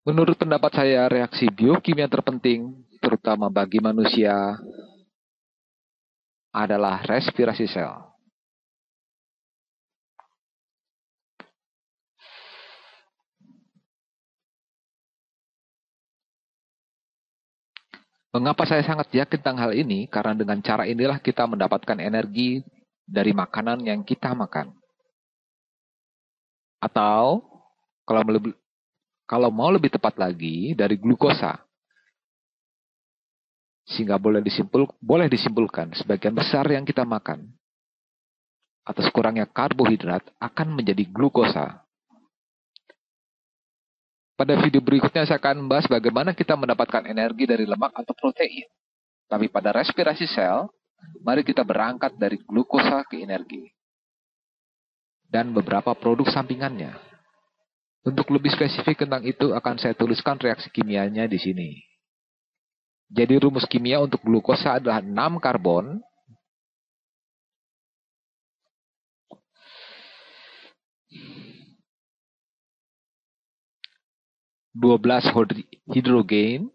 Menurut pendapat saya, reaksi biokimia terpenting, terutama bagi manusia, adalah respirasi sel. Mengapa saya sangat yakin tentang hal ini? Karena dengan cara inilah kita mendapatkan energi dari makanan yang kita makan. Atau, kalau mau lebih tepat lagi, dari glukosa. Sehingga boleh disimpulkan sebagian besar yang kita makan atas kurangnya karbohidrat akan menjadi glukosa. Pada video berikutnya saya akan membahas bagaimana kita mendapatkan energi dari lemak atau protein. Tapi pada respirasi sel, mari kita berangkat dari glukosa ke energi. Dan beberapa produk sampingannya. Untuk lebih spesifik tentang itu akan saya tuliskan reaksi kimianya di sini. Jadi rumus kimia untuk glukosa adalah 6 karbon, 12 hidrogen,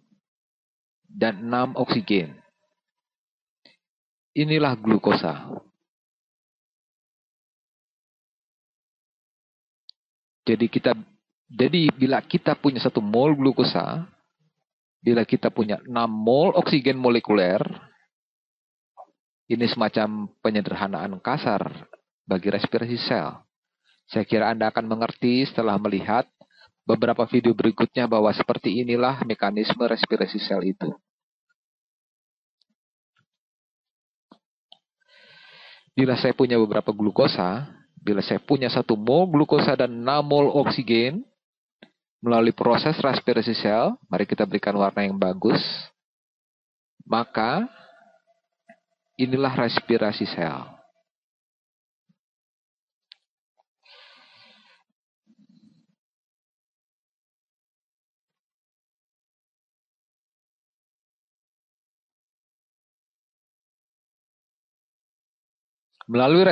dan 6 oksigen. Inilah glukosa. Jadi bila kita punya 1 mol glukosa, bila kita punya 6 mol oksigen molekuler, ini semacam penyederhanaan kasar bagi respirasi sel. Saya kira Anda akan mengerti setelah melihat beberapa video berikutnya bahwa seperti inilah mekanisme respirasi sel itu. Bila saya punya beberapa glukosa, bila saya punya 1 mol glukosa dan 6 mol oksigen, melalui proses respirasi sel, mari kita berikan warna yang bagus, maka inilah respirasi sel. Melalui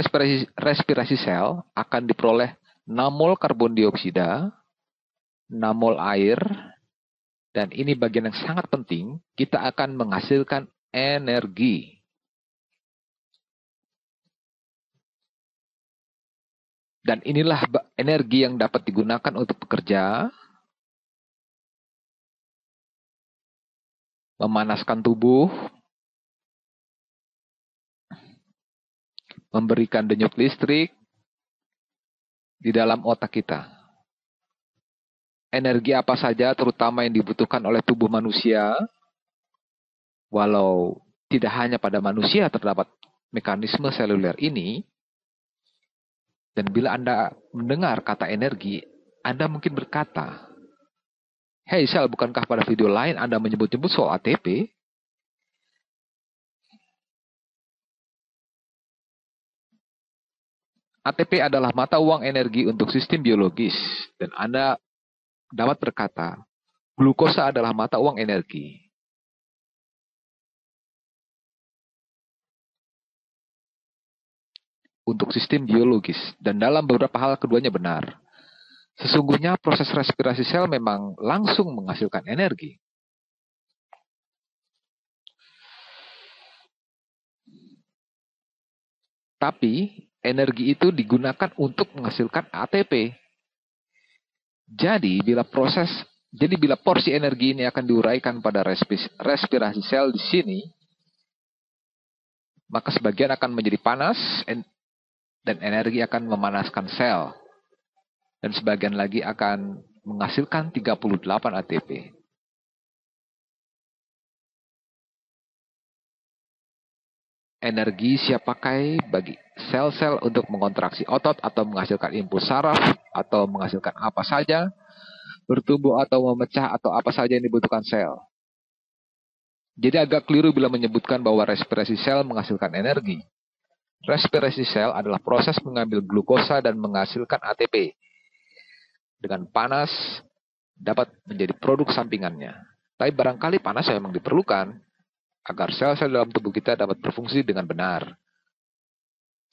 respirasi sel akan diperoleh 6 mol karbon dioksida, 6 mol air, dan ini bagian yang sangat penting, kita akan menghasilkan energi. Dan inilah energi yang dapat digunakan untuk bekerja, memanaskan tubuh, memberikan denyut listrik di dalam otak kita. Energi apa saja terutama yang dibutuhkan oleh tubuh manusia, walau tidak hanya pada manusia terdapat mekanisme seluler ini, dan bila Anda mendengar kata energi, Anda mungkin berkata, "Hei Sel, bukankah pada video lain Anda menyebut-nyebut soal ATP?" ATP adalah mata uang energi untuk sistem biologis, dan Anda dapat berkata, glukosa adalah mata uang energi. Untuk sistem biologis, dan dalam beberapa hal keduanya benar. Sesungguhnya proses respirasi sel memang langsung menghasilkan energi. Tapi energi itu digunakan untuk menghasilkan ATP. Jadi bila porsi energi ini akan diuraikan pada respirasi sel di sini, maka sebagian akan menjadi panas dan energi akan memanaskan sel. Dan sebagian lagi akan menghasilkan 38 ATP. Energi siap pakai bagi sel-sel untuk mengontraksi otot atau menghasilkan impuls saraf atau menghasilkan apa saja, bertumbuh atau memecah atau apa saja yang dibutuhkan sel. Jadi agak keliru bila menyebutkan bahwa respirasi sel menghasilkan energi. Respirasi sel adalah proses mengambil glukosa dan menghasilkan ATP. Dengan panas dapat menjadi produk sampingannya. Tapi barangkali panas memang diperlukan agar sel-sel dalam tubuh kita dapat berfungsi dengan benar.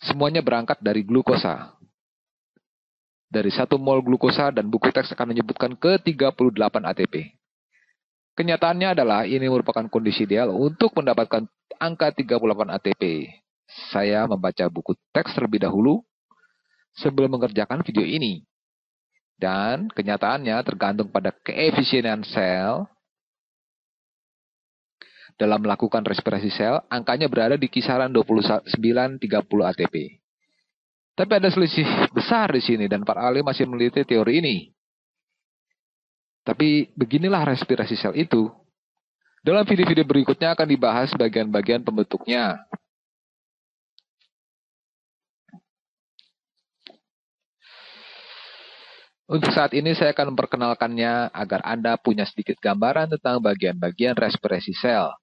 Semuanya berangkat dari glukosa. dari 1 mol glukosa dan buku teks akan menyebutkan ke 38 ATP. Kenyataannya adalah ini merupakan kondisi ideal untuk mendapatkan angka 38 ATP. Saya membaca buku teks terlebih dahulu sebelum mengerjakan video ini. Dan kenyataannya tergantung pada keefisienan sel dalam melakukan respirasi sel, angkanya berada di kisaran 29-30 ATP. Tapi ada selisih besar di sini dan para ahli masih meneliti teori ini. Tapi beginilah respirasi sel itu. Dalam video-video berikutnya akan dibahas bagian-bagian pembentuknya. Untuk saat ini saya akan memperkenalkannya agar Anda punya sedikit gambaran tentang bagian-bagian respirasi sel.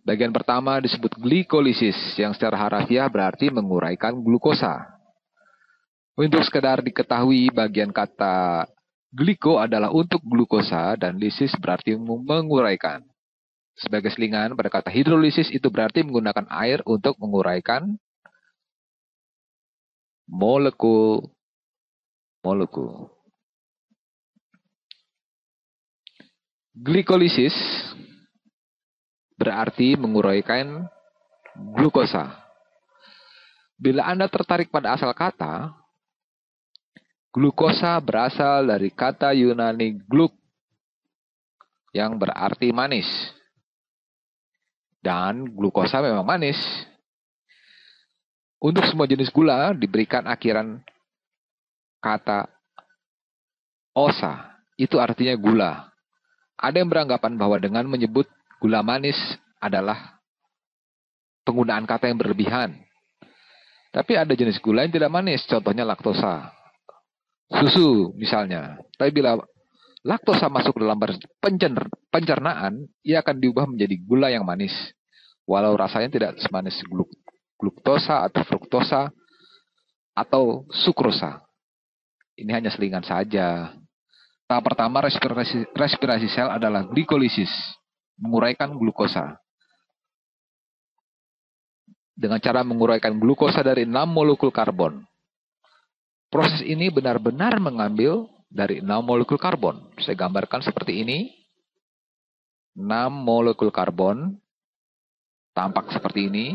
Bagian pertama disebut glikolisis, yang secara harafiah berarti menguraikan glukosa. Untuk sekedar diketahui, bagian kata gliko adalah untuk glukosa dan lisis berarti menguraikan. Sebagai selingan, pada kata hidrolisis itu berarti menggunakan air untuk menguraikan molekul. Glikolisis berarti menguraikan glukosa. Bila Anda tertarik pada asal kata, glukosa berasal dari kata Yunani gluk yang berarti manis. Dan glukosa memang manis. Untuk semua jenis gula diberikan akhiran kata osa. Itu artinya gula. Ada yang beranggapan bahwa dengan menyebut gula manis adalah penggunaan kata yang berlebihan. Tapi ada jenis gula yang tidak manis, contohnya laktosa. Susu misalnya. Tapi bila laktosa masuk dalam pencernaan, ia akan diubah menjadi gula yang manis. Walau rasanya tidak semanis gluktosa atau fruktosa atau sukrosa. Ini hanya selingan saja. Tahap pertama respirasi sel adalah glikolisis, menguraikan glukosa. Dengan cara menguraikan glukosa dari 6 molekul karbon. Proses ini benar-benar mengambil dari 6 molekul karbon. Saya gambarkan seperti ini. 6 molekul karbon tampak seperti ini.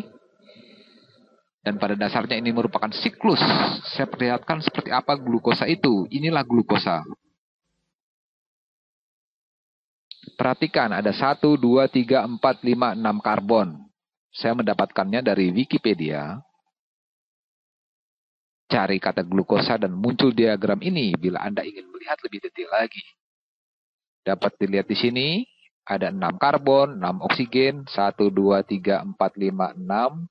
Dan pada dasarnya ini merupakan siklus. Saya perlihatkan seperti apa glukosa itu. Inilah glukosa. Perhatikan ada 1, 2, 3, 4, 5, 6 karbon. Saya mendapatkannya dari Wikipedia. Cari kata glukosa dan muncul diagram ini bila Anda ingin melihat lebih detail lagi. Dapat dilihat di sini. Ada 6 karbon, 6 oksigen, 1, 2, 3, 4, 5, 6.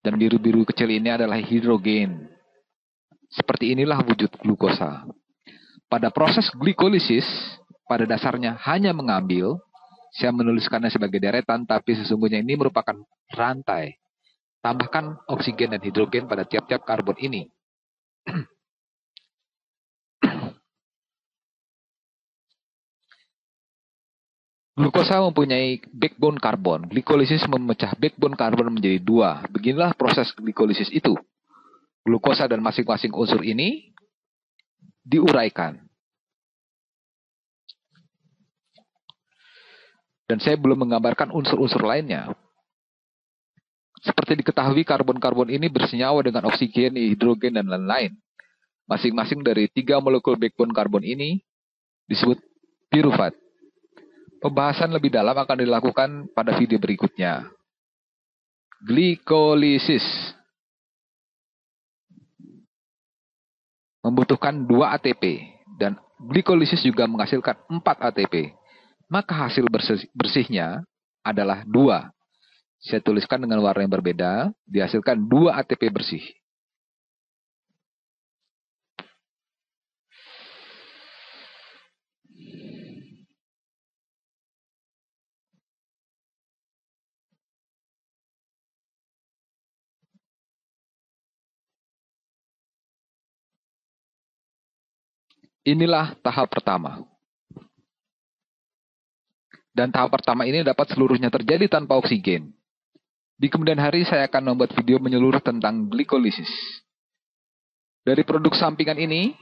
Dan biru-biru kecil ini adalah hidrogen. Seperti inilah wujud glukosa. Pada proses glikolisis, pada dasarnya hanya mengambil, saya menuliskannya sebagai deretan, tapi sesungguhnya ini merupakan rantai. Tambahkan oksigen dan hidrogen pada tiap-tiap karbon ini. Glukosa mempunyai backbone karbon. Glikolisis memecah backbone karbon menjadi 2. Beginilah proses glikolisis itu. Glukosa dan masing-masing unsur ini diuraikan. Dan saya belum menggambarkan unsur-unsur lainnya. Seperti diketahui, karbon-karbon ini bersenyawa dengan oksigen, hidrogen, dan lain-lain. Masing-masing dari 3 molekul backbone karbon ini disebut pirufat. Pembahasan lebih dalam akan dilakukan pada video berikutnya. Glikolisis membutuhkan 2 ATP dan glikolisis juga menghasilkan 4 ATP. Maka hasil bersihnya adalah 2. Saya tuliskan dengan warna yang berbeda, dihasilkan 2 ATP bersih. Inilah tahap pertama. Dan tahap pertama ini dapat seluruhnya terjadi tanpa oksigen. Di kemudian hari saya akan membuat video menyeluruh tentang glikolisis. Dari produk sampingan ini,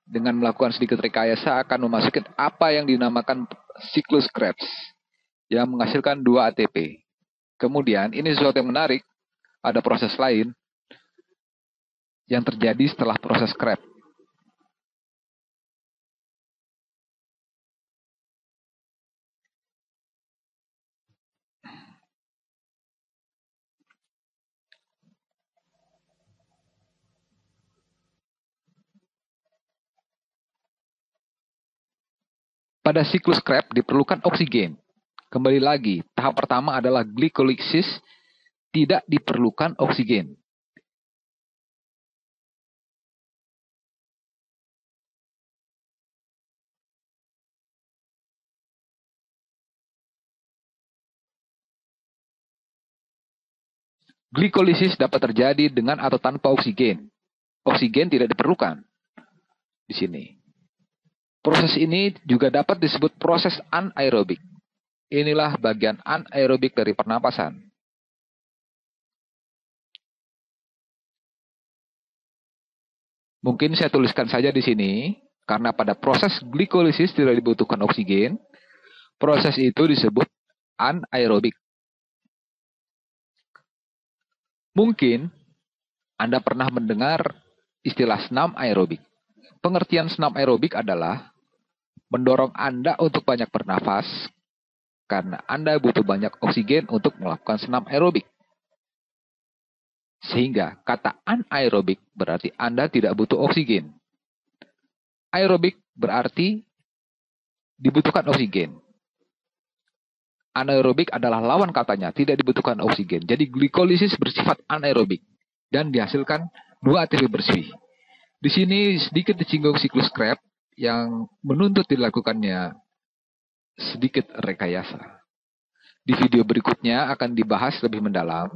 dengan melakukan sedikit rekayasa akan memasuki apa yang dinamakan siklus Krebs yang menghasilkan 2 ATP. Kemudian, ini sesuatu yang menarik, ada proses lain yang terjadi setelah proses Krebs. Pada siklus Krebs diperlukan oksigen. Kembali lagi, tahap pertama adalah glikolisis, tidak diperlukan oksigen. Glikolisis dapat terjadi dengan atau tanpa oksigen. Oksigen tidak diperlukan di sini. Proses ini juga dapat disebut proses anaerobik. Inilah bagian anaerobik dari pernapasan. Mungkin saya tuliskan saja di sini, karena pada proses glikolisis tidak dibutuhkan oksigen, proses itu disebut anaerobik. Mungkin Anda pernah mendengar istilah senam aerobik. Pengertian senam aerobik adalah mendorong Anda untuk banyak bernafas karena Anda butuh banyak oksigen untuk melakukan senam aerobik. Sehingga kata anaerobik berarti Anda tidak butuh oksigen. Aerobik berarti dibutuhkan oksigen. Anaerobik adalah lawan katanya, tidak dibutuhkan oksigen. Jadi glikolisis bersifat anaerobik dan dihasilkan 2 ATP bersih. Di sini sedikit disinggung siklus Krebs yang menuntut dilakukannya sedikit rekayasa. Di video berikutnya akan dibahas lebih mendalam.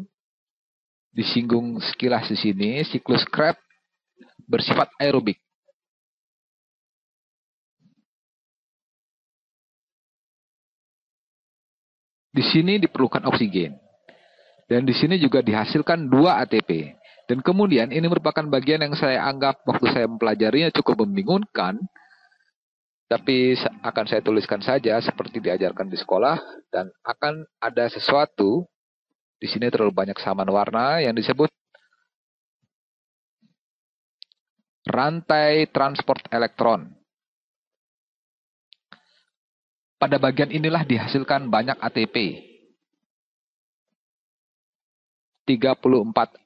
Disinggung sekilas di sini, siklus Krebs bersifat aerobik. Di sini diperlukan oksigen. Dan di sini juga dihasilkan 2 ATP. Dan kemudian ini merupakan bagian yang saya anggap waktu saya mempelajarinya cukup membingungkan. Tapi akan saya tuliskan saja seperti diajarkan di sekolah. Dan akan ada sesuatu, di sini terlalu banyak samaan warna yang disebut rantai transport elektron. Pada bagian inilah dihasilkan banyak ATP. 34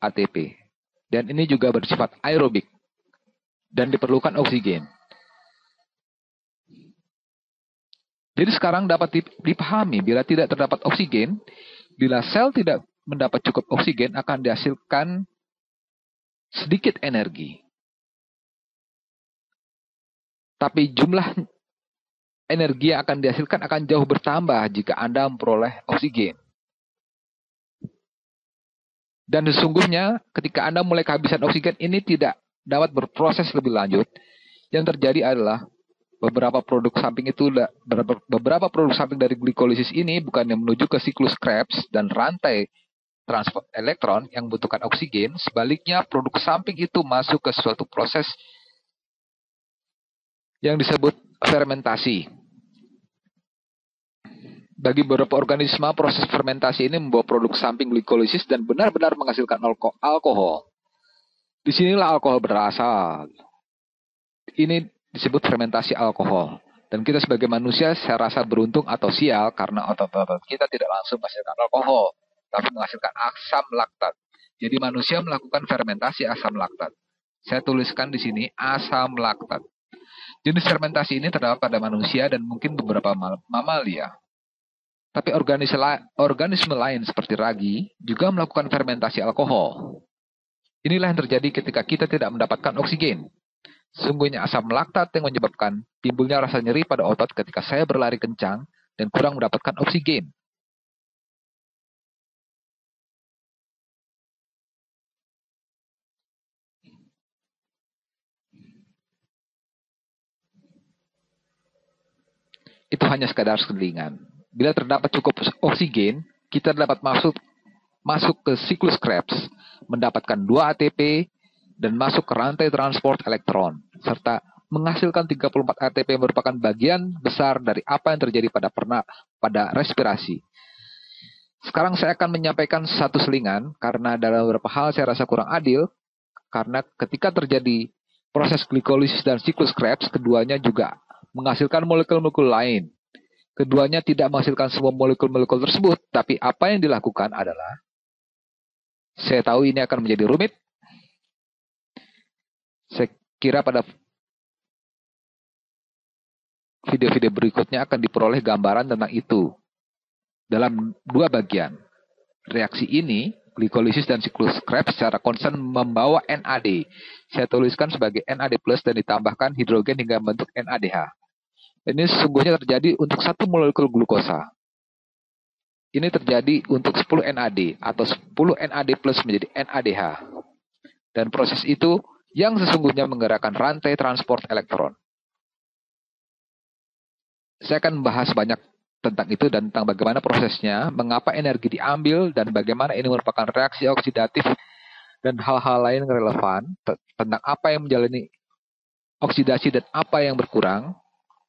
ATP. Dan ini juga bersifat aerobik. Dan diperlukan oksigen. Jadi sekarang dapat dipahami bila tidak terdapat oksigen, bila sel tidak mendapat cukup oksigen akan dihasilkan sedikit energi. Tapi jumlah energi yang akan dihasilkan akan jauh bertambah jika Anda memperoleh oksigen. Dan sesungguhnya ketika Anda mulai kehabisan oksigen ini tidak dapat berproses lebih lanjut. Yang terjadi adalah beberapa produk samping dari glikolisis ini bukannya menuju ke siklus Krebs dan rantai transport elektron yang membutuhkan oksigen, sebaliknya produk samping itu masuk ke suatu proses yang disebut fermentasi. Bagi beberapa organisme, proses fermentasi ini membawa produk samping glikolisis dan benar-benar menghasilkan alkohol. Disinilah alkohol berasal. Ini disebut fermentasi alkohol. Dan kita sebagai manusia saya rasa beruntung atau sial karena otot-otot kita tidak langsung menghasilkan alkohol, tapi menghasilkan asam laktat. Jadi manusia melakukan fermentasi asam laktat. Saya tuliskan di sini asam laktat. Jenis fermentasi ini terdapat pada manusia dan mungkin beberapa mamalia. Tapi organisme lain seperti ragi juga melakukan fermentasi alkohol. Inilah yang terjadi ketika kita tidak mendapatkan oksigen. Sungguhnya asam laktat yang menyebabkan timbulnya rasa nyeri pada otot ketika saya berlari kencang dan kurang mendapatkan oksigen. Itu hanya sekadar selingan. Bila terdapat cukup oksigen, kita dapat masuk masuk ke siklus Krebs, mendapatkan 2 ATP, dan masuk ke rantai transport elektron, serta menghasilkan 34 ATP merupakan bagian besar dari apa yang terjadi pada respirasi. Sekarang saya akan menyampaikan satu selingan, karena dalam beberapa hal saya rasa kurang adil, karena ketika terjadi proses glikolisis dan siklus Krebs, keduanya juga menghasilkan molekul-molekul lain. Keduanya tidak menghasilkan semua molekul-molekul tersebut, tapi apa yang dilakukan adalah, saya tahu ini akan menjadi rumit. Saya kira pada video-video berikutnya akan diperoleh gambaran tentang itu. Dalam 2 bagian. Reaksi ini, glikolisis dan siklus Krebs secara konstan membawa NAD. Saya tuliskan sebagai NAD+, dan ditambahkan hidrogen hingga membentuk NADH. Ini sesungguhnya terjadi untuk 1 molekul glukosa. Ini terjadi untuk 10 NAD, atau 10 NAD+ menjadi NADH. Dan proses itu yang sesungguhnya menggerakkan rantai transport elektron. Saya akan membahas banyak tentang itu dan tentang bagaimana prosesnya, mengapa energi diambil, dan bagaimana ini merupakan reaksi oksidatif dan hal-hal lain relevan tentang apa yang menjalani oksidasi dan apa yang berkurang.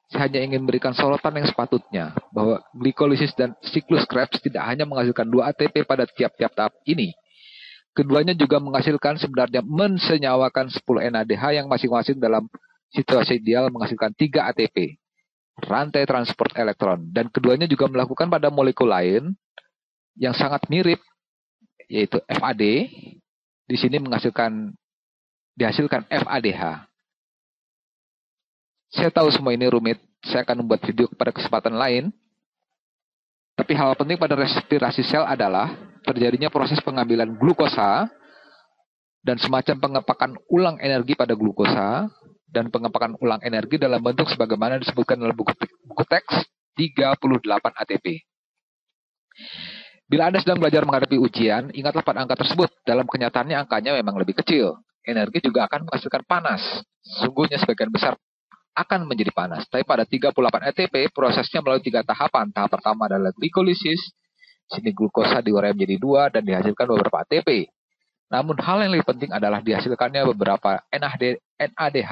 Saya hanya ingin memberikan sorotan yang sepatutnya, bahwa glikolisis dan siklus Krebs tidak hanya menghasilkan 2 ATP pada tiap-tiap tahap ini. Keduanya juga menghasilkan sebenarnya mensenyawakan 10 NADH yang masing-masing dalam situasi ideal menghasilkan 3 ATP. Rantai transport elektron. Dan keduanya juga melakukan pada molekul lain yang sangat mirip, yaitu FAD. Di sini dihasilkan FADH. Saya tahu semua ini rumit. Saya akan membuat video pada kesempatan lain. Tapi hal penting pada respirasi sel adalah terjadinya proses pengambilan glukosa dan semacam pengepakan ulang energi pada glukosa dan pengepakan ulang energi dalam bentuk sebagaimana disebutkan dalam buku teks 38 ATP. Bila Anda sedang belajar menghadapi ujian, ingatlah pada angka tersebut. Dalam kenyataannya angkanya memang lebih kecil. Energi juga akan menghasilkan panas. Sungguhnya sebagian besar akan menjadi panas. Tapi pada 38 ATP, prosesnya melalui 3 tahapan. Tahap pertama adalah glikolisis. Sini glukosa diurai menjadi 2 dan dihasilkan beberapa ATP. Namun hal yang lebih penting adalah dihasilkannya beberapa NADH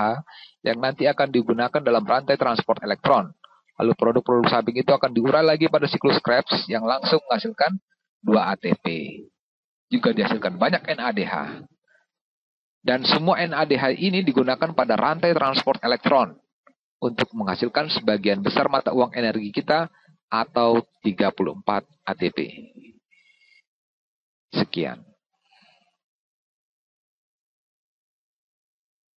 yang nanti akan digunakan dalam rantai transport elektron. Lalu produk-produk samping itu akan diurai lagi pada siklus Krebs yang langsung menghasilkan 2 ATP. Juga dihasilkan banyak NADH. Dan semua NADH ini digunakan pada rantai transport elektron untuk menghasilkan sebagian besar mata uang energi kita atau 34 ATP. Sekian.